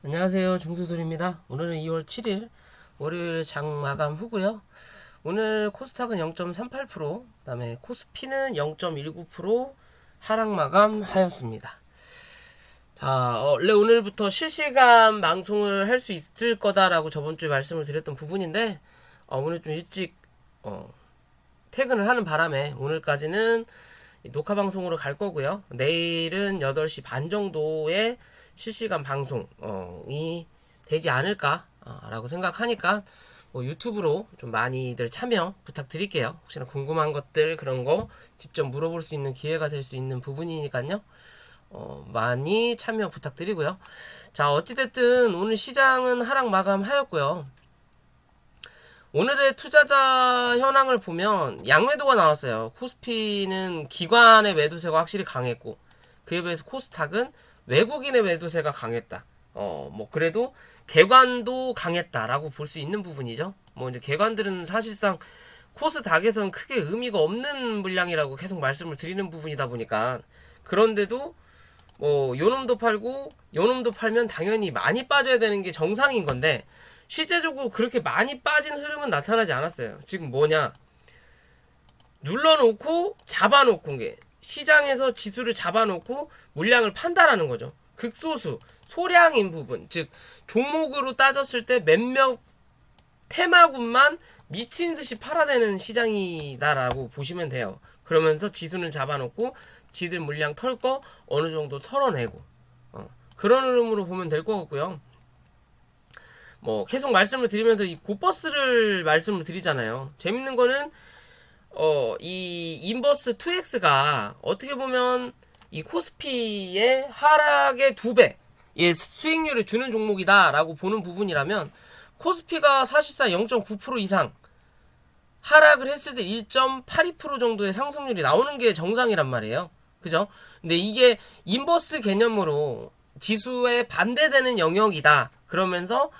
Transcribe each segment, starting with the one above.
안녕하세요. 중수들입니다. 오늘은 2월 7일 월요일 장 마감 후고요. 오늘 코스닥은 0.38%, 그다음에 코스피는 0.19% 하락 마감하였습니다. 자, 원래 오늘부터 실시간 방송을 할 수 있을 거다라고 저번 주에 말씀을 드렸던 부분인데 오늘 좀 일찍 퇴근을 하는 바람에 오늘까지는 녹화 방송으로 갈 거고요. 내일은 8시 반 정도에 실시간 방송이 되지 않을까라고 생각하니까 유튜브로 좀 많이들 참여 부탁드릴게요. 혹시나 궁금한 것들 그런 거 직접 물어볼 수 있는 기회가 될 수 있는 부분이니까요. 많이 참여 부탁드리고요. 자, 어찌됐든 오늘 시장은 하락 마감하였고요. 오늘의 투자자 현황을 보면 양매도가 나왔어요. 코스피는 기관의 매도세가 확실히 강했고, 그에 비해서 코스닥은 외국인의 매도세가 강했다. 그래도 개관도 강했다라고 볼 수 있는 부분이죠. 이제 개관들은 사실상 코스닥에서는 크게 의미가 없는 물량이라고 계속 말씀을 드리는 부분이다 보니까, 그런데도 요놈도 팔고 요놈도 팔면 당연히 많이 빠져야 되는 게 정상인 건데, 실제적으로 그렇게 많이 빠진 흐름은 나타나지 않았어요. 지금 뭐냐, 눌러놓고 잡아놓고 게 시장에서 지수를 잡아놓고 물량을 판다라는 거죠. 극소수 소량인 부분, 즉 종목으로 따졌을 때 몇몇 테마군만 미친 듯이 팔아대는 시장이다라고 보시면 돼요. 그러면서 지수는 잡아놓고 지들 물량 털 거 어느 정도 털어내고 그런 흐름으로 보면 될 것 같고요. 계속 말씀을 드리면서 이 고버스를 말씀을 드리잖아요. 재밌는 거는 이 인버스 2X가 어떻게 보면 이 코스피의 하락의 2배의 수익률을 주는 종목이다라고 보는 부분이라면, 코스피가 사실상 0.9% 이상 하락을 했을 때 1.82% 정도의 상승률이 나오는 게 정상이란 말이에요. 그죠? 근데 이게 인버스 개념으로 지수에 반대되는 영역이다. 그러면서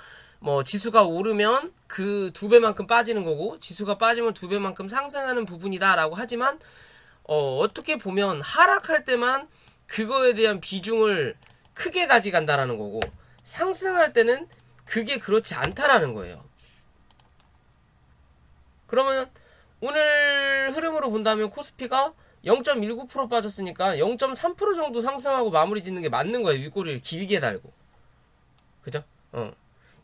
지수가 오르면 그 2배만큼 빠지는 거고, 지수가 빠지면 2배만큼 상승하는 부분이다라고 하지만, 어떻게 보면 하락할 때만 그거에 대한 비중을 크게 가져간다라는 거고, 상승할 때는 그게 그렇지 않다라는 거예요. 그러면 오늘 흐름으로 본다면 코스피가 0.19% 빠졌으니까 0.3% 정도 상승하고 마무리 짓는 게 맞는 거예요. 윗꼬리를 길게 달고. 그죠?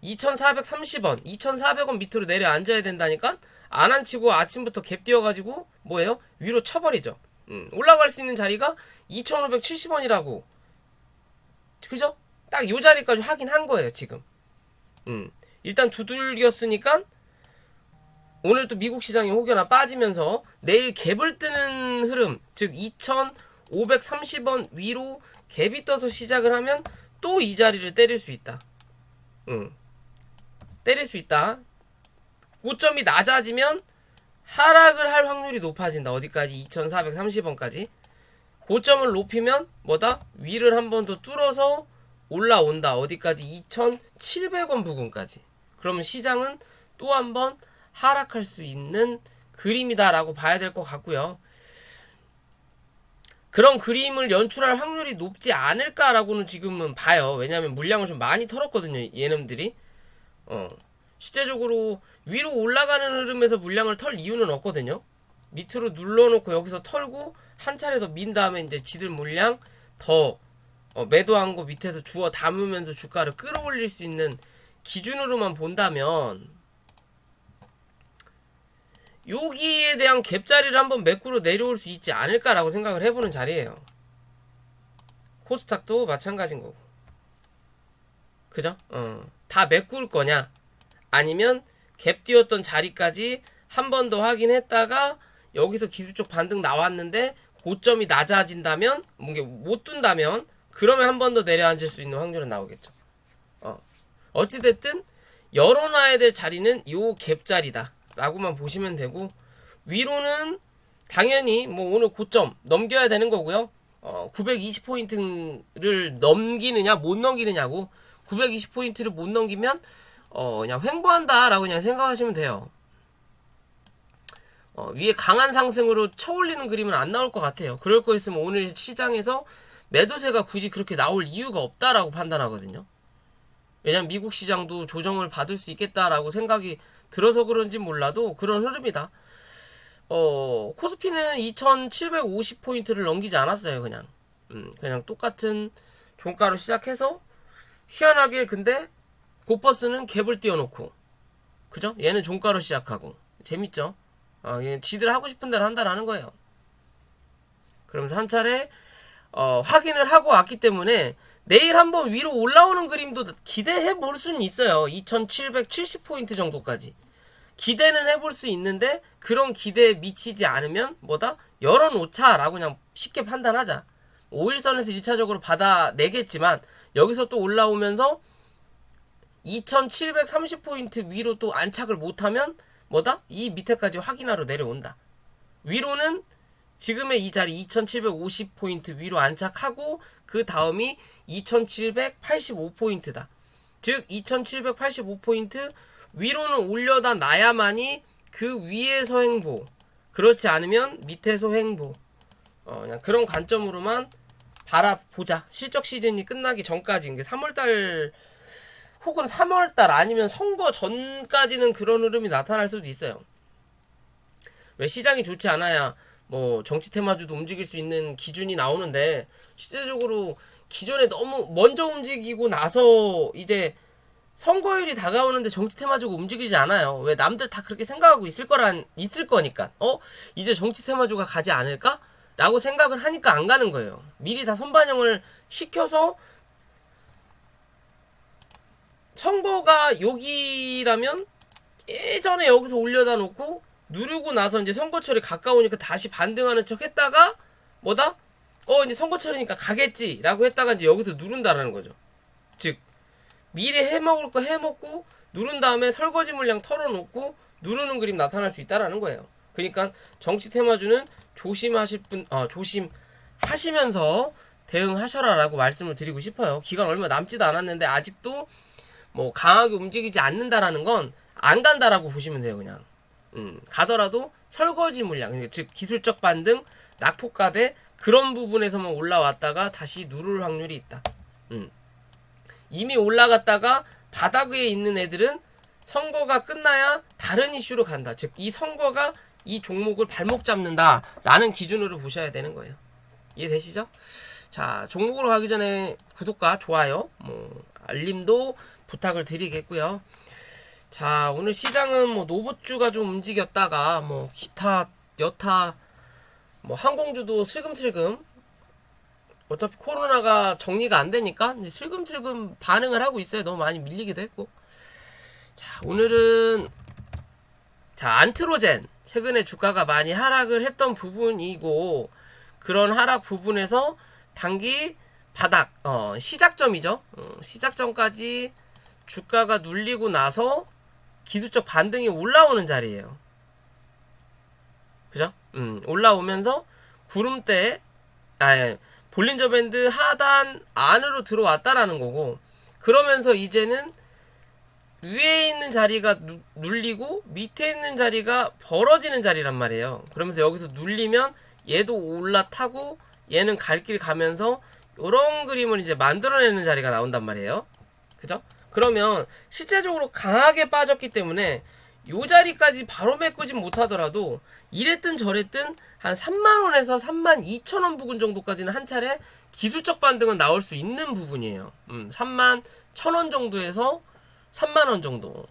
2430원, 2400원 밑으로 내려 앉아야 된다니까? 안 앉히고 아침부터 갭 띄워가지고 뭐예요? 위로 쳐버리죠. 올라갈 수 있는 자리가 2570원이라고. 그죠? 딱 요 자리까지 확인한 거예요, 지금. 일단 두들겼으니까 오늘 또 미국 시장이 혹여나 빠지면서 내일 갭을 뜨는 흐름, 즉 2530원 위로 갭이 떠서 시작을 하면 또 이 자리를 때릴 수 있다. 때릴 수 있다. 고점이 낮아지면 하락을 할 확률이 높아진다. 어디까지? 2430원까지. 고점을 높이면 뭐다? 위를 한 번 더 뚫어서 올라온다. 어디까지? 2700원 부근까지. 그러면 시장은 또 한 번 하락할 수 있는 그림이다라고 봐야 될 것 같고요. 그런 그림을 연출할 확률이 높지 않을까라고는 지금은 봐요. 왜냐하면 물량을 좀 많이 털었거든요, 얘놈들이. 실제적으로 위로 올라가는 흐름에서 물량을 털 이유는 없거든요. 밑으로 눌러놓고 여기서 털고 한 차례 더 민 다음에 이제 지들 물량 더 매도한 거 밑에서 주워 담으면서 주가를 끌어올릴 수 있는 기준으로만 본다면, 여기에 대한 갭자리를 한번 매꾸로 내려올 수 있지 않을까라고 생각을 해보는 자리예요. 코스닥도 마찬가지인 거고. 그죠? 다 메꿀 거냐? 아니면 갭 띄웠던 자리까지 한 번 더 확인했다가 여기서 기술적 반등 나왔는데 고점이 낮아진다면, 못 둔다면, 그러면 한 번 더 내려앉을 수 있는 확률은 나오겠죠. 어찌됐든 열어놔야 될 자리는 요 갭 자리다 라고만 보시면 되고, 위로는 당연히 오늘 고점 넘겨야 되는 거고요. 920포인트를 넘기느냐 못 넘기느냐고. 920포인트를 못 넘기면 그냥 횡보한다라고 그냥 생각하시면 돼요. 위에 강한 상승으로 쳐올리는 그림은 안 나올 것 같아요. 그럴 거였으면 오늘 시장에서 매도세가 굳이 그렇게 나올 이유가 없다라고 판단하거든요. 왜냐면 미국 시장도 조정을 받을 수 있겠다라고 생각이 들어서 그런지 몰라도 그런 흐름이다. 코스피는 2750포인트를 넘기지 않았어요. 그냥 똑같은 종가로 시작해서 희한하게 근데 고버스는 갭을 띄워놓고, 그죠? 얘는 종가로 시작하고 재밌죠? 지들 하고 싶은 대로 한다라는 거예요. 그러면서 한 차례 확인을 하고 왔기 때문에 내일 한번 위로 올라오는 그림도 기대해 볼 수는 있어요. 2770포인트 정도까지 기대는 해볼 수 있는데, 그런 기대에 미치지 않으면 뭐다? 열어놓자라고 그냥 쉽게 판단하자. 5일선에서 1차적으로 받아내겠지만 여기서 또 올라오면서 2730포인트 위로 또 안착을 못하면 뭐다? 이 밑에까지 확인하러 내려온다. 위로는 지금의 이 자리 2750포인트 위로 안착하고 그 다음이 2785포인트다. 즉 2785포인트 위로는 올려다 놔야만이 그 위에서 횡보, 그렇지 않으면 밑에서 횡보. 그냥 그런 관점으로만 바라보자. 실적 시즌이 끝나기 전까지, 3월달 혹은 3월달 아니면 선거 전까지는 그런 흐름이 나타날 수도 있어요. 왜 시장이 좋지 않아야 뭐 정치 테마주도 움직일 수 있는 기준이 나오는데, 실제적으로 기존에 너무 먼저 움직이고 나서 이제 선거일이 다가오는데 정치 테마주가 움직이지 않아요. 왜? 남들 다 그렇게 생각하고 있을 거니까. 이제 정치 테마주가 가지 않을까? 라고 생각을 하니까 안 가는 거예요. 미리 다 선반영을 시켜서, 선거가 여기라면 예전에 여기서 올려다 놓고 누르고 나서 이제 선거철이 가까우니까 다시 반등하는 척 했다가 뭐다? 이제 선거철이니까 가겠지 라고 했다가 이제 여기서 누른다라는 거죠. 즉 미리 해먹을 거 해먹고 누른 다음에 설거지 물량 털어놓고 누르는 그림 나타날 수 있다라는 거예요. 그러니까 정치 테마주는 조심하시면서 대응하셔라라고 말씀을 드리고 싶어요. 기간 얼마 남지도 않았는데 아직도 뭐 강하게 움직이지 않는다라는 건 안 간다라고 보시면 돼요. 그냥 가더라도 설거지 물량, 즉 기술적 반등, 낙폭과대 그런 부분에서만 올라왔다가 다시 누를 확률이 있다. 이미 올라갔다가 바닥 위에 있는 애들은 선거가 끝나야 다른 이슈로 간다. 즉 이 선거가 이 종목을 발목 잡는다라는 기준으로 보셔야 되는 거예요. 이해되시죠? 자, 종목으로 가기 전에 구독과 좋아요, 알림도 부탁을 드리겠고요. 자, 오늘 시장은 노보주가 좀 움직였다가 기타 여타 항공주도 슬금슬금, 어차피 코로나가 정리가 안 되니까 슬금슬금 반응을 하고 있어요. 너무 많이 밀리기도 했고. 자, 오늘은 안트로젠 최근에 주가가 많이 하락을 했던 부분이고, 그런 하락 부분에서 단기 바닥, 시작점이죠. 시작점까지 주가가 눌리고 나서 기술적 반등이 올라오는 자리예요. 그죠? 올라오면서 구름대, 볼린저 밴드 하단 안으로 들어왔다라는 거고, 그러면서 이제는 위에 있는 자리가 눌리고 밑에 있는 자리가 벌어지는 자리란 말이에요. 그러면서 여기서 눌리면 얘도 올라타고 얘는 갈 길 가면서 요런 그림을 이제 만들어내는 자리가 나온단 말이에요. 그죠? 그러면 실제적으로 강하게 빠졌기 때문에 요 자리까지 바로 메꾸진 못하더라도 이랬든 저랬든 한 3만원에서 32,000원 부근 정도까지는 한 차례 기술적 반등은 나올 수 있는 부분이에요. 31,000원 정도에서 3만원 정도.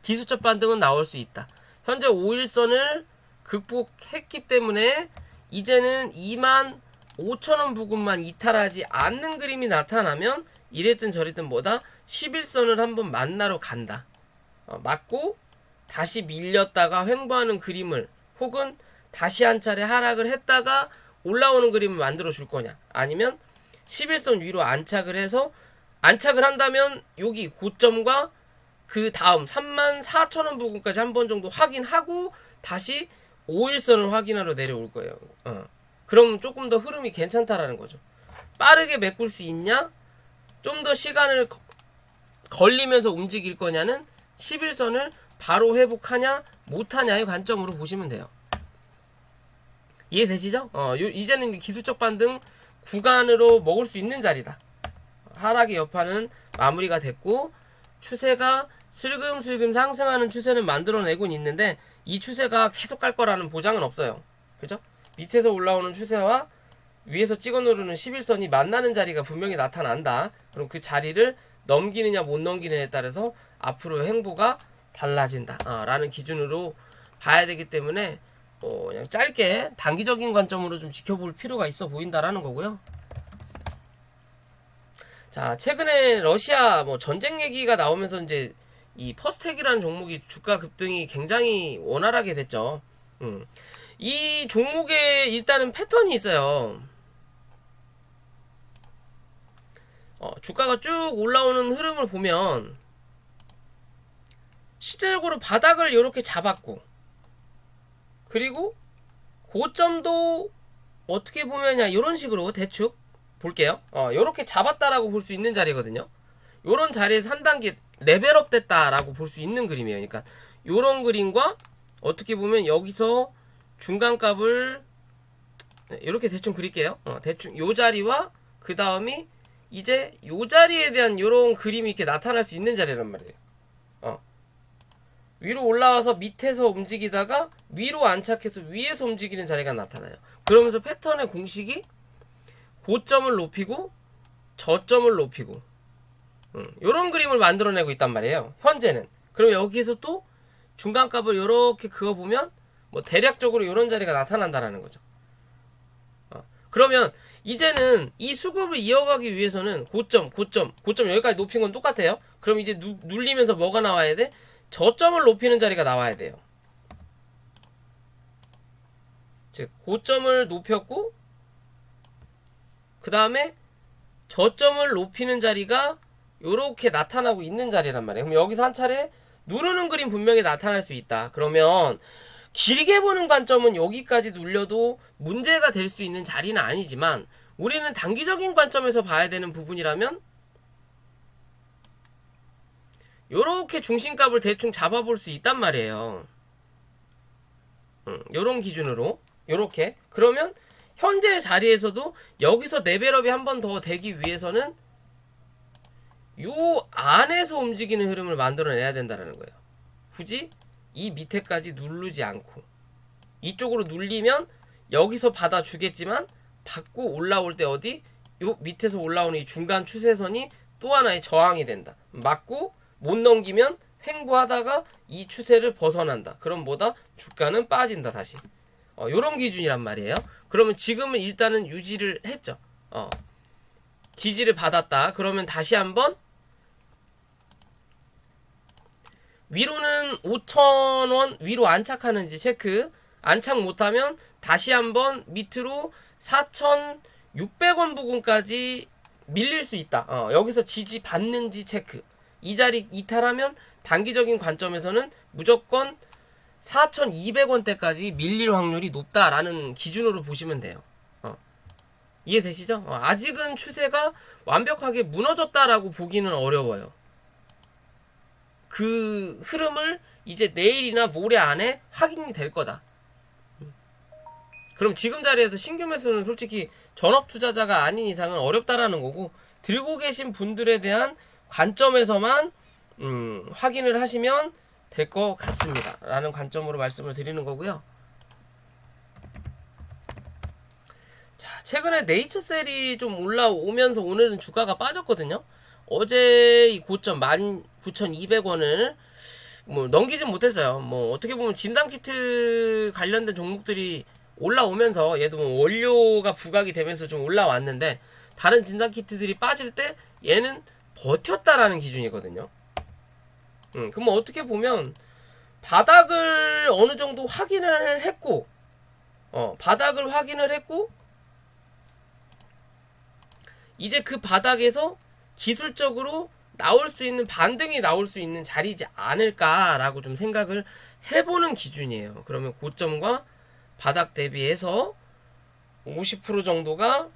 기술적 반등은 나올 수 있다. 현재 5일선을 극복했기 때문에 이제는 25,000원 부근만 이탈하지 않는 그림이 나타나면 이랬든 저랬든 11선을 한번 만나러 간다. 맞고 다시 밀렸다가 횡보하는 그림을, 혹은 다시 한 차례 하락을 했다가 올라오는 그림을 만들어 줄 거냐, 아니면 11선 위로 안착을 해서, 안착을 한다면 여기 고점과 그 다음 34,000원 부근까지 한 번 정도 확인하고 다시 5일선을 확인하러 내려올 거예요. 그럼 조금 더 흐름이 괜찮다라는 거죠. 빠르게 메꿀 수 있냐, 좀 더 시간을 걸리면서 움직일 거냐는 11선을 바로 회복하냐 못하냐의 관점으로 보시면 돼요. 이해되시죠? 이제는 기술적 반등 구간으로 먹을 수 있는 자리다. 하락의 여파는 마무리가 됐고 추세가 슬금슬금 상승하는 추세는 만들어내곤 있는데 이 추세가 계속 갈 거라는 보장은 없어요. 그죠? 밑에서 올라오는 추세와 위에서 찍어 누르는 11선이 만나는 자리가 분명히 나타난다. 그럼 그 자리를 넘기느냐 못 넘기느냐에 따라서 앞으로의 행보가 달라진다 라는 기준으로 봐야 되기 때문에 그냥 짧게 단기적인 관점으로 좀 지켜볼 필요가 있어 보인다라는 거고요. 자, 최근에 러시아 전쟁 얘기가 나오면서 이제 이 퍼스텍이라는 종목이 주가 급등이 굉장히 원활하게 됐죠. 이 종목에 일단은 패턴이 있어요. 주가가 쭉 올라오는 흐름을 보면 시들고로 바닥을 이렇게 잡았고 그리고 고점도 어떻게 보면야 이런 식으로 대충 볼게요. 요렇게 잡았다라고 볼 수 있는 자리거든요. 요런 자리에서 한 단계 레벨업 됐다라고 볼 수 있는 그림이에요. 그러니까 요런 그림과 어떻게 보면 여기서 중간값을 이렇게 대충 그릴게요. 대충 요 자리와 그 다음이 이제 요 자리에 대한 요런 그림이 이렇게 나타날 수 있는 자리란 말이에요. 위로 올라와서 밑에서 움직이다가 위로 안착해서 위에서 움직이는 자리가 나타나요. 그러면서 패턴의 공식이 고점을 높이고 저점을 높이고 요런 그림을 만들어내고 있단 말이에요. 현재는. 그럼 여기서 또 중간값을 요렇게 그어보면 대략적으로 요런 자리가 나타난다라는 거죠. 그러면 이제는 이 수급을 이어가기 위해서는 고점 여기까지 높인 건 똑같아요. 그럼 이제 눌리면서 뭐가 나와야 돼? 저점을 높이는 자리가 나와야 돼요. 즉 고점을 높였고 그 다음에 저점을 높이는 자리가 요렇게 나타나고 있는 자리란 말이에요. 그럼 여기서 한 차례 누르는 그림 분명히 나타날 수 있다. 그러면 길게 보는 관점은 여기까지 눌려도 문제가 될 수 있는 자리는 아니지만 우리는 단기적인 관점에서 봐야 되는 부분이라면 요렇게 중심값을 대충 잡아볼 수 있단 말이에요. 요런 기준으로 요렇게. 그러면 현재 자리에서도 여기서 레벨업이 한 번 더 되기 위해서는 요 안에서 움직이는 흐름을 만들어내야 된다는 거예요. 굳이 이 밑에까지 누르지 않고 이쪽으로 눌리면 여기서 받아주겠지만 받고 올라올 때 어디 요 밑에서 올라오는 이 중간 추세선이 또 하나의 저항이 된다. 맞고 못 넘기면 횡보하다가 이 추세를 벗어난다. 그럼 뭐다? 주가는 빠진다 다시. 요런 기준이란 말이에요. 그러면 지금은 일단은 유지를 했죠. 지지를 받았다. 그러면 다시 한번 위로는 5,000원 위로 안착하는지 체크. 안착 못하면 다시 한번 밑으로 4,600원 부근까지 밀릴 수 있다. 여기서 지지 받는지 체크. 이 자리 이탈하면 단기적인 관점에서는 무조건 4,200원대까지 밀릴 확률이 높다라는 기준으로 보시면 돼요. 이해되시죠? 아직은 추세가 완벽하게 무너졌다라고 보기는 어려워요. 그 흐름을 이제 내일이나 모레 안에 확인이 될 거다. 그럼 지금 자리에서 신규 매수는 솔직히 전업 투자자가 아닌 이상은 어렵다라는 거고, 들고 계신 분들에 대한 관점에서만 확인을 하시면 될 것 같습니다 라는 관점으로 말씀을 드리는 거고요. 자, 최근에 네이처셀이 좀 올라오면서 오늘은 주가가 빠졌거든요. 어제 이 고점 19,200원을 넘기진 못했어요. 어떻게 보면 진단키트 관련된 종목들이 올라오면서 얘도 원료가 부각이 되면서 좀 올라왔는데, 다른 진단키트들이 빠질 때 얘는 버텼다라는 기준이거든요. 그럼 어떻게 보면 바닥을 어느 정도 확인을 했고, 바닥을 확인을 했고, 이제 그 바닥에서 기술적으로 나올 수 있는 반등이 나올 수 있는 자리지 않을까라고 좀 생각을 해보는 기준이에요. 그러면 고점과 바닥 대비해서 50% 정도가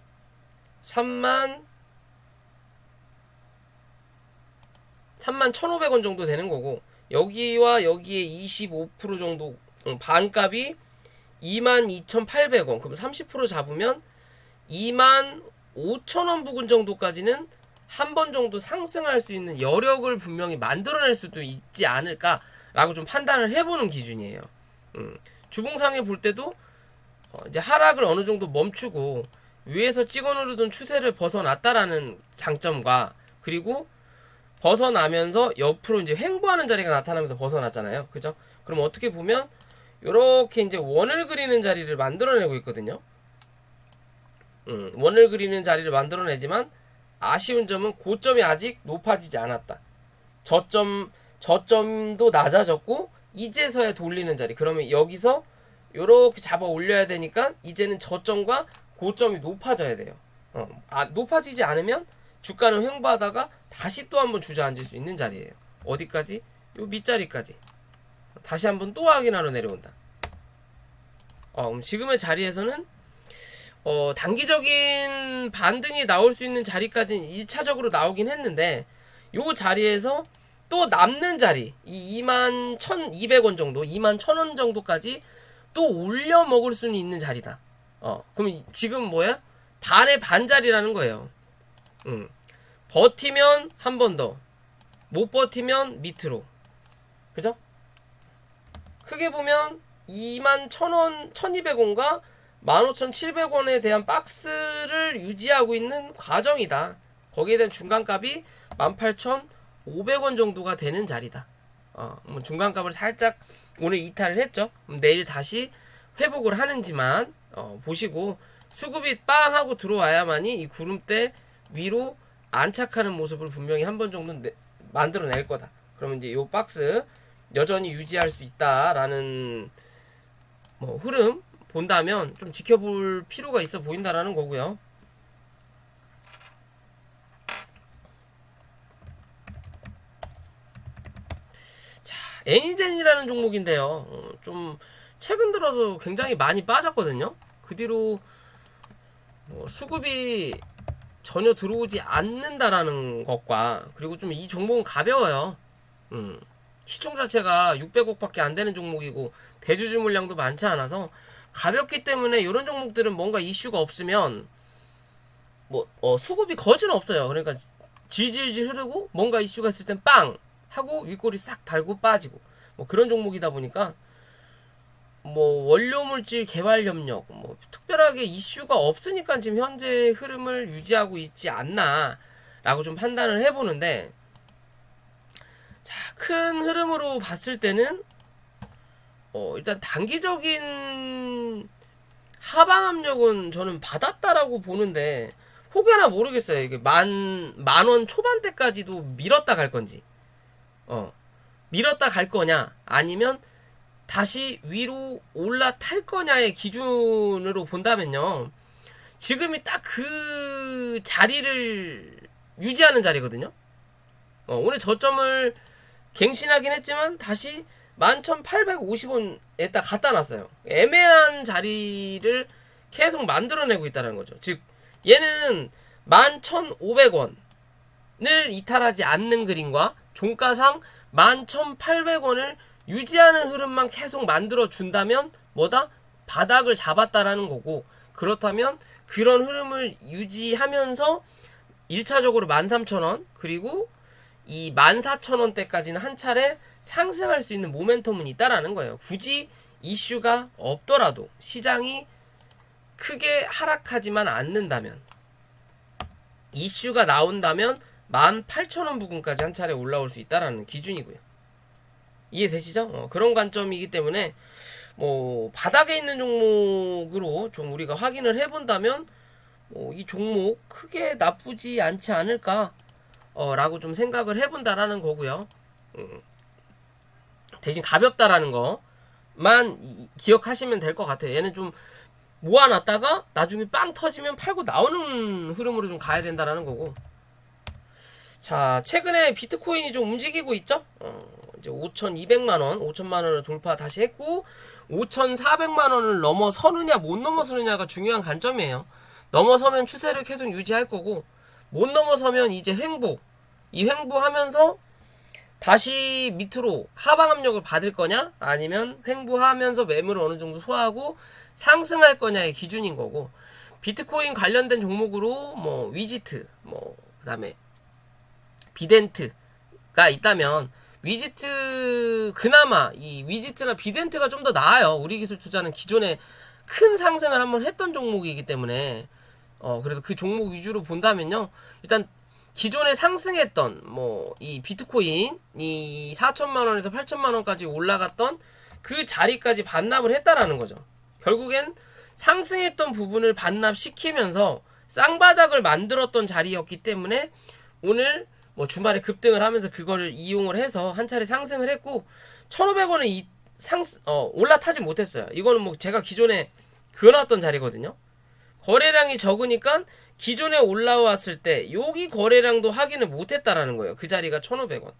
31,500원 정도 되는 거고, 여기와 여기에 25% 정도 반값이 22,800원. 그럼 30% 잡으면 25,000원 부근 정도까지는 한 번 정도 상승할 수 있는 여력을 분명히 만들어낼 수도 있지 않을까라고 좀 판단을 해보는 기준이에요. 주봉상에 볼 때도 이제 하락을 어느 정도 멈추고 위에서 찍어 누르던 추세를 벗어났다라는 장점과, 그리고 벗어나면서 옆으로 이제 횡보하는 자리가 나타나면서 벗어났잖아요. 그죠? 그럼 어떻게 보면 이렇게 이제 원을 그리는 자리를 만들어내고 있거든요. 원을 그리는 자리를 만들어내지만 아쉬운 점은 고점이 아직 높아지지 않았다. 저점도 낮아졌고 이제서야 돌리는 자리. 그러면 여기서 이렇게 잡아 올려야 되니까 이제는 저점과 고점이 높아져야 돼요. 높아지지 않으면 주가는 횡보하다가 다시 또 한번 주저앉을 수 있는 자리예요. 어디까지? 요 밑자리까지. 다시 한번 또 확인하러 내려온다. 그럼 지금의 자리에서는 단기적인 반등이 나올 수 있는 자리까지는 1차적으로 나오긴 했는데, 요 자리에서 또 남는 자리, 이 21,200원 정도, 21,000원 정도까지 또 올려 먹을 수는 있는 자리다. 그럼 지금 뭐야? 반의 반자리라는 거예요. 버티면 한 번 더, 못 버티면 밑으로. 그죠? 크게 보면 21,000원, 1200원과 15,700원에 대한 박스를 유지하고 있는 과정이다. 거기에 대한 중간값이 18,500원 정도가 되는 자리다. 뭐 중간값을 살짝 오늘 이탈을 했죠. 내일 다시 회복을 하는지만 보시고, 수급이 빵 하고 들어와야만이 이 구름대 위로 안착하는 모습을 분명히 한 번 정도 만들어낼 거다. 그러면 이제 이 박스 여전히 유지할 수 있다라는 뭐 흐름 본다면 좀 지켜볼 필요가 있어 보인다라는 거고요. 자, 애니젠이라는 종목인데요. 좀 최근 들어서 굉장히 많이 빠졌거든요. 그 뒤로 뭐 수급이 전혀 들어오지 않는다라는 것과, 그리고 좀 이 종목은 가벼워요. 시총 자체가 600억밖에 안 되는 종목이고 대주주 물량도 많지 않아서 가볍기 때문에 이런 종목들은 뭔가 이슈가 없으면 뭐 수급이 거진 없어요. 그러니까 질질질 흐르고 뭔가 이슈가 있을 땐 빵 하고 윗꼬리 싹 달고 빠지고 뭐 그런 종목이다 보니까 뭐 원료물질 개발 협력 뭐 특별하게 이슈가 없으니까 지금 현재 흐름을 유지하고 있지 않나라고 좀 판단을 해보는데, 자, 큰 흐름으로 봤을 때는 일단 단기적인 하방 압력은 저는 받았다라고 보는데, 혹여나 모르겠어요. 이게 만원 초반대까지도 밀었다 갈 건지, 밀었다 갈 거냐, 아니면 다시 위로 올라탈 거냐의 기준으로 본다면요, 지금이 딱 그 자리를 유지하는 자리거든요. 오늘 저점을 갱신하긴 했지만 다시 11,850원에 딱 갖다 놨어요. 애매한 자리를 계속 만들어내고 있다는 거죠. 즉 얘는 11,500원을 이탈하지 않는 그림과 종가상 11,800원을 유지하는 흐름만 계속 만들어 준다면 뭐다? 바닥을 잡았다라는 거고, 그렇다면 그런 흐름을 유지하면서 1차적으로 13,000원 그리고 이 14,000원대까지는 한 차례 상승할 수 있는 모멘텀은 있다라는 거예요. 굳이 이슈가 없더라도, 시장이 크게 하락하지만 않는다면, 이슈가 나온다면 18,000원 부근까지 한 차례 올라올 수 있다라는 기준이고요. 이해되시죠? 그런 관점이기 때문에 뭐 바닥에 있는 종목으로 좀 우리가 확인을 해본다면 이 종목 크게 나쁘지 않지 않을까 라고 좀 생각을 해본다라는 거고요. 대신 가볍다라는 거만 기억하시면 될 것 같아요. 얘는 좀 모아놨다가 나중에 빵 터지면 팔고 나오는 흐름으로 좀 가야 된다라는 거고. 자, 최근에 비트코인이 좀 움직이고 있죠. 이제 5,200만원, 5,000만원을 돌파 다시 했고 5,400만원을 넘어서느냐 못 넘어서느냐가 중요한 관점이에요. 넘어서면 추세를 계속 유지할 거고, 못 넘어서면 이제 횡보, 이 횡보하면서 다시 밑으로 하방 압력을 받을 거냐, 아니면 횡보하면서 매물을 어느 정도 소화하고 상승할 거냐의 기준인 거고, 비트코인 관련된 종목으로 뭐 위지트, 뭐 그다음에 비덴트가 있다면 위지트, 그나마 이 위지트나 비덴트가 좀 더 나아요. 우리기술투자는 기존에 큰 상승을 한번 했던 종목이기 때문에 그래서 그 종목 위주로 본다면요, 일단 기존에 상승했던 뭐 이 비트코인 이 4천만원에서 8천만원까지 올라갔던 그 자리까지 반납을 했다라는 거죠. 결국엔 상승했던 부분을 반납시키면서 쌍바닥을 만들었던 자리였기 때문에 오늘 뭐 주말에 급등을 하면서 그거를 이용을 해서 한 차례 상승을 했고, 1,500원은 올라타지 못했어요. 이거는 뭐 제가 기존에 그어놨던 자리거든요. 거래량이 적으니까 기존에 올라왔을 때 여기 거래량도 확인을 못했다라는 거예요. 그 자리가 1,500원.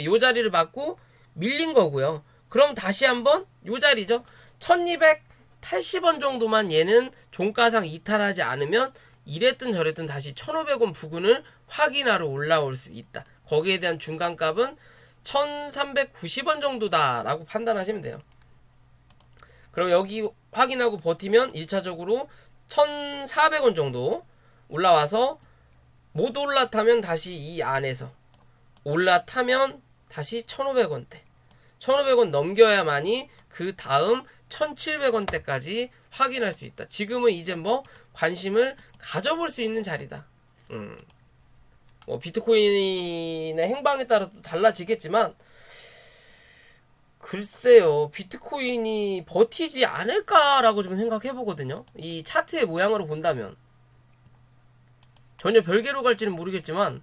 요 자리를 맞고 밀린 거고요. 그럼 다시 한번 요 자리죠. 1,280원 정도만 얘는 종가상 이탈하지 않으면 이랬든 저랬든 다시 1,500원 부근을 확인하러 올라올 수 있다. 거기에 대한 중간값은 1,390원 정도다라고 판단하시면 돼요. 그럼 여기 확인하고 버티면 1차적으로 1,400원 정도 올라와서 못 올라타면 다시 이 안에서, 올라타면 다시 1,500원대, 1,500원 넘겨야만이 그 다음 1,700원대까지 확인할 수 있다. 지금은 이제 뭐 관심을 가져볼 수 있는 자리다. 뭐 비트코인의 행방에 따라 또 달라지겠지만, 글쎄요, 비트코인이 버티지 않을까라고 좀 생각해 보거든요. 이 차트의 모양으로 본다면 전혀 별개로 갈지는 모르겠지만,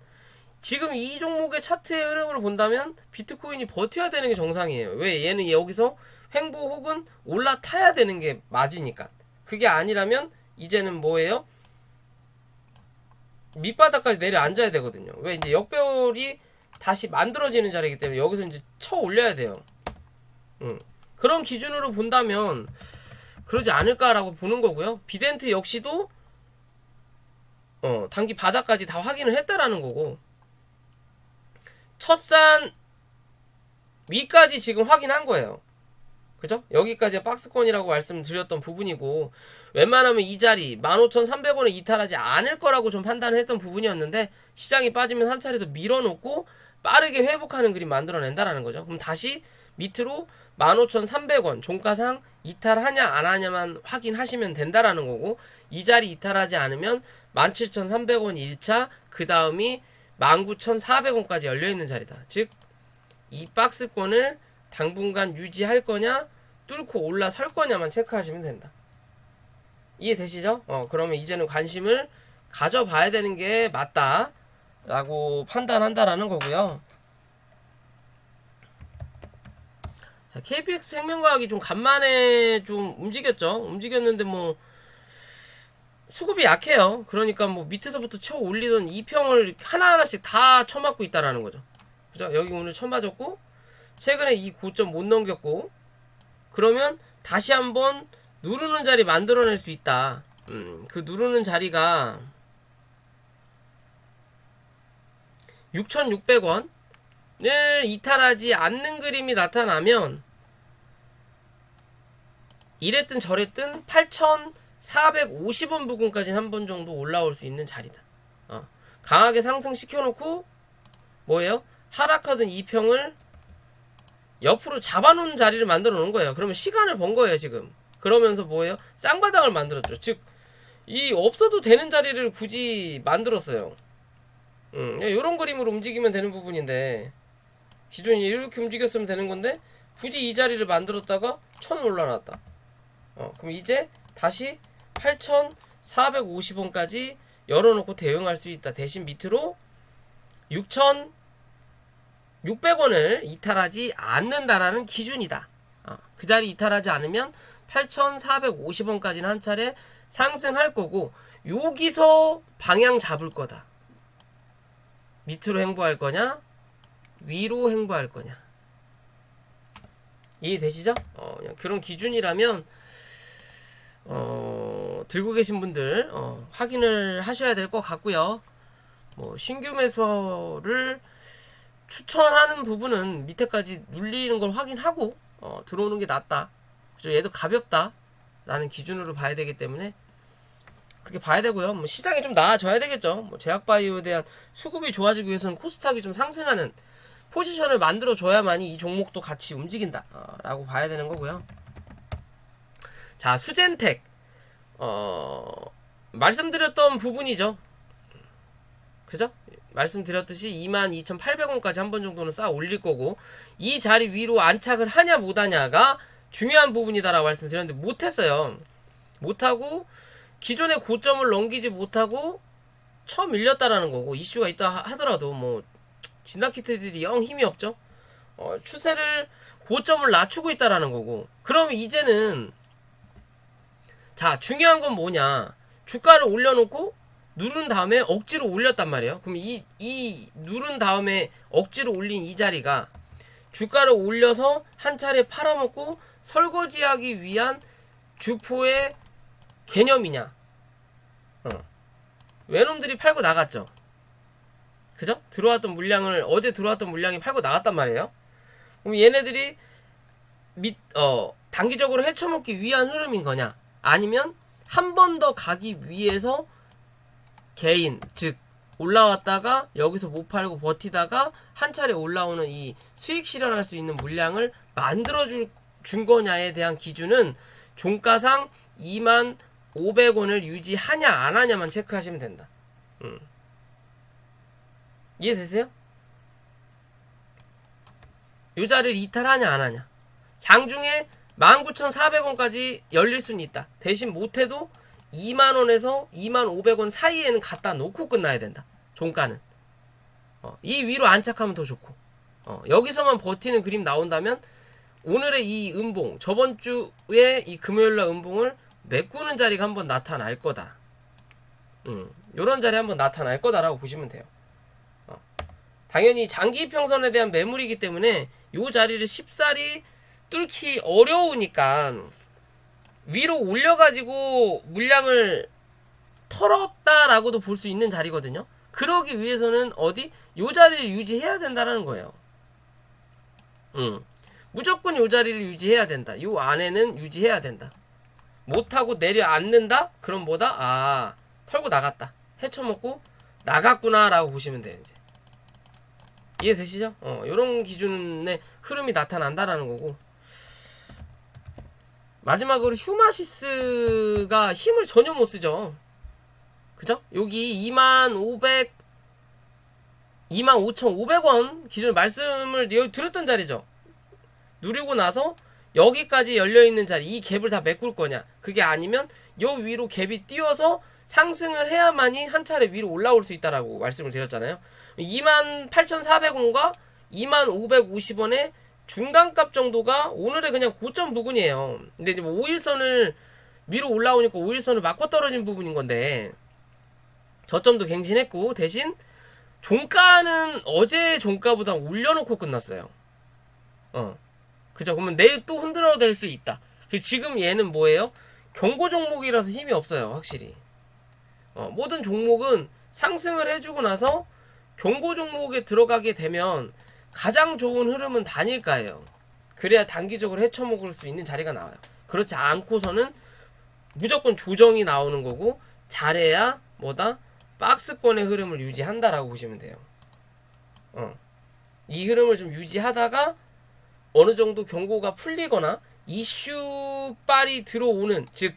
지금 이 종목의 차트의 흐름으로 본다면 비트코인이 버텨야 되는 게 정상이에요. 왜? 얘는 여기서 횡보 혹은 올라타야 되는 게 맞으니까. 그게 아니라면 이제는 뭐예요? 밑바닥까지 내려앉아야 되거든요. 왜? 이제 역배열이 다시 만들어지는 자리이기 때문에 여기서 이제 쳐 올려야 돼요. 그런 기준으로 본다면 그러지 않을까라고 보는 거고요. 비덴트 역시도 단기 바닥까지 다 확인을 했다라는 거고, 첫산 위까지 지금 확인한 거예요. 그죠? 여기까지 박스권이라고 말씀드렸던 부분이고, 웬만하면 이 자리 15,300원에 이탈하지 않을 거라고 좀 판단했던 부분이었는데, 시장이 빠지면 한 차례 더 밀어놓고 빠르게 회복하는 그림 만들어낸다라는 거죠. 그럼 다시 밑으로 15,300원 종가상 이탈하냐 안 하냐만 확인하시면 된다라는 거고, 이 자리 이탈하지 않으면 17,300원 1차, 그 다음이 19,400원까지 열려있는 자리다. 즉 이 박스권을 당분간 유지할 거냐 뚫고 올라설 거냐만 체크하시면 된다. 이해되시죠? 그러면 이제는 관심을 가져봐야 되는 게 맞다 라고 판단한다라는 거고요. 자, KPX 생명과학이 좀 간만에 좀 움직였죠. 움직였는데 뭐 수급이 약해요. 그러니까 뭐 밑에서부터 쳐 올리던 2평을 하나하나씩 다 쳐맞고 있다라는 거죠. 그죠? 여기 오늘 쳐맞았고, 최근에 이 고점 못 넘겼고, 그러면 다시 한번 누르는 자리 만들어낼 수 있다. 그 누르는 자리가 6,600원을 이탈하지 않는 그림이 나타나면 이랬든 저랬든 8,450원 부근까지 한 번 정도 올라올 수 있는 자리다. 강하게 상승시켜놓고 뭐예요? 하락하던 2평을 옆으로 잡아놓은 자리를 만들어 놓은 거예요. 그러면 시간을 번 거예요, 지금. 그러면서 뭐예요? 쌍바닥을 만들었죠. 즉, 이 없어도 되는 자리를 굳이 만들었어요. 요런 그림으로 움직이면 되는 부분인데, 기존에 이렇게 움직였으면 되는 건데, 굳이 이 자리를 만들었다가 1,000원 올라놨다. 그럼 이제 다시 8,450원까지 열어놓고 대응할 수 있다. 대신 밑으로 6,600원을 이탈하지 않는다라는 기준이다. 그 자리 이탈하지 않으면 8,450원까지는 한 차례 상승할 거고, 여기서 방향 잡을 거다. 밑으로 행보할 거냐 위로 행보할 거냐. 이해되시죠? 그런 기준이라면 들고 계신 분들 확인을 하셔야 될 것 같고요. 뭐 신규 매수를 추천하는 부분은 밑에까지 눌리는 걸 확인하고 들어오는 게 낫다. 그죠? 얘도 가볍다 라는 기준으로 봐야 되기 때문에 그렇게 봐야 되고요. 뭐 시장이 좀 나아져야 되겠죠. 뭐 제약바이오에 대한 수급이 좋아지기 위해서는 코스닥이 좀 상승하는 포지션을 만들어 줘야만이 이 종목도 같이 움직인다 라고 봐야 되는 거고요. 자, 수젠텍 말씀드렸던 부분이죠. 그죠? 말씀드렸듯이 22,800원까지 한 번 정도는 쌓아 올릴 거고, 이 자리 위로 안착을 하냐 못하냐가 중요한 부분이다라고 말씀드렸는데 못했어요. 못하고 기존의 고점을 넘기지 못하고 처음 밀렸다라는 거고, 이슈가 있다 하더라도 뭐 진단키트들이 영 힘이 없죠. 추세를 고점을 낮추고 있다라는 거고, 그럼 이제는 자, 중요한 건 뭐냐, 주가를 올려놓고 누른 다음에 억지로 올렸단 말이에요. 그럼 이 누른 다음에 억지로 올린 이 자리가 주가를 올려서 한 차례 팔아먹고 설거지하기 위한 주포의 개념이냐? 외놈들이 팔고 나갔죠. 그죠? 들어왔던 물량을, 어제 들어왔던 물량이 팔고 나갔단 말이에요. 그럼 얘네들이 단기적으로 헤쳐먹기 위한 흐름인 거냐? 아니면 한 번 더 가기 위해서 개인, 즉 올라왔다가 여기서 못 팔고 버티다가 한 차례 올라오는 이 수익 실현할 수 있는 물량을 만들어 준 거냐에 대한 기준은 종가상 25,500원을 유지하냐 안 하냐만 체크하시면 된다. 이해되세요? 이 자리를 이탈하냐 안 하냐. 장중에 19,400원까지 열릴 수는 있다. 대신 못해도 2만원에서 2만500원 사이에는 갖다 놓고 끝나야 된다. 종가는. 이 위로 안착하면 더 좋고. 여기서만 버티는 그림 나온다면 오늘의 이 음봉, 저번 주에 이 금요일날 음봉을 메꾸는 자리가 한번 나타날 거다. 요런 자리 한번 나타날 거다라고 보시면 돼요. 당연히 장기 평선에 대한 매물이기 때문에 요 자리를 쉽사리 뚫기 어려우니까 위로 올려가지고 물량을 털었다라고도 볼 수 있는 자리거든요. 그러기 위해서는 어디? 요 자리를 유지해야 된다라는 거예요. 무조건 요 자리를 유지해야 된다. 요 안에는 유지해야 된다. 못하고 내려앉는다? 그럼 뭐다? 털고 나갔다. 헤쳐먹고 나갔구나 라고 보시면 돼요. 이제 이해되시죠? 요런 기준의 흐름이 나타난다라는 거고, 마지막으로 휴마시스가 힘을 전혀 못 쓰죠. 그죠? 여기 25,500원 기준 말씀을 드렸던 자리죠. 누리고 나서 여기까지 열려있는 자리, 이 갭을 다 메꿀 거냐, 그게 아니면 요 위로 갭이 띄어서 상승을 해야만이 한 차례 위로 올라올 수 있다라고 말씀을 드렸잖아요. 28,400원과 25,550원의 중간값 정도가 오늘의 그냥 고점 부분이에요. 근데 이제 뭐 5일선을 위로 올라오니까 5일선을 맞고 떨어진 부분인 건데, 저점도 갱신했고, 대신 종가는 어제 종가보다 올려놓고 끝났어요. 그죠? 그러면 내일 또 흔들어 댈 수 있다. 지금 얘는 뭐예요? 경고 종목이라서 힘이 없어요, 확실히. 모든 종목은 상승을 해주고 나서 경고 종목에 들어가게 되면 가장 좋은 흐름은 단일가예요. 그래야 단기적으로 헤쳐먹을 수 있는 자리가 나와요. 그렇지 않고서는 무조건 조정이 나오는 거고, 잘해야 뭐다? 박스권의 흐름을 유지한다라고 보시면 돼요. 이 흐름을 좀 유지하다가 어느 정도 경고가 풀리거나 이슈빨이 들어오는, 즉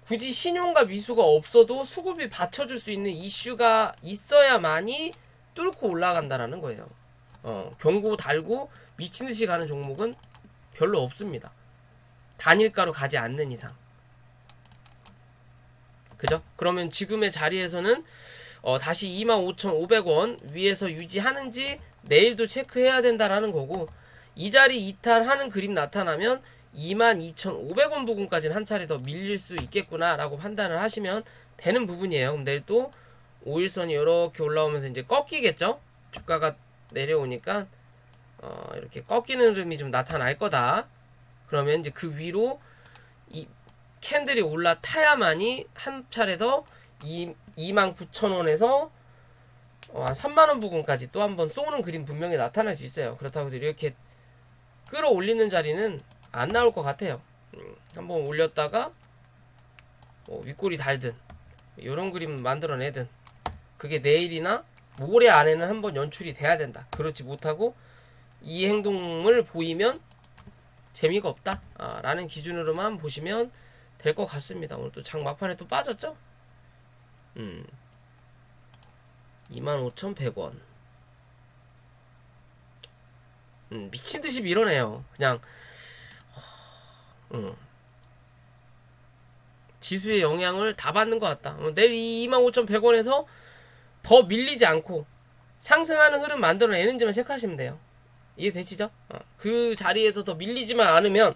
굳이 신용과 미수가 없어도 수급이 받쳐줄 수 있는 이슈가 있어야만이 뚫고 올라간다라는 거예요. 경고 달고 미친듯이 가는 종목은 별로 없습니다. 단일가로 가지 않는 이상. 그죠? 그러면 지금의 자리에서는 다시 25,500원 위에서 유지하는지 내일도 체크해야 된다라는 거고, 이 자리 이탈하는 그림 나타나면 22,500원 부근까지는 한 차례 더 밀릴 수 있겠구나 라고 판단을 하시면 되는 부분이에요. 그럼 내일 또 5일선이 이렇게 올라오면서 이제 꺾이겠죠? 주가가 내려오니까 이렇게 꺾이는 흐름이 좀 나타날 거다. 그러면 이제 그 위로 이 캔들이 올라타야만이 한 차례 더 29,000원에서 3만원 부근까지 또 한번 쏘는 그림 분명히 나타날 수 있어요. 그렇다고 해서 이렇게 끌어올리는 자리는 안 나올 것 같아요. 한번 올렸다가 윗골이 달든 요런 그림 만들어내든 그게 내일이나 모레 안에는 한번 연출이 돼야 된다. 그렇지 못하고 이 행동을 보이면 재미가 없다 라는 기준으로만 보시면 될 것 같습니다. 오늘 또 장 막판에 또 빠졌죠? 25,100원. 미친듯이 밀어내요. 그냥 지수의 영향을 다 받는 것 같다. 내일 25,100원에서 더 밀리지 않고 상승하는 흐름 만들어내는지만 체크하시면 돼요. 이해되시죠? 그 자리에서 더 밀리지만 않으면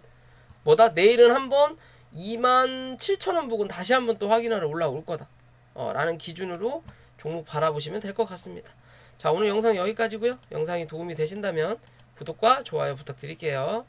뭐다? 내일은 한번 27,000원 부근 다시 한번 또 확인하러 올라올 거다 라는 기준으로 종목 바라보시면 될 것 같습니다. 자, 오늘 영상 여기까지고요. 영상이 도움이 되신다면 구독과 좋아요 부탁드릴게요.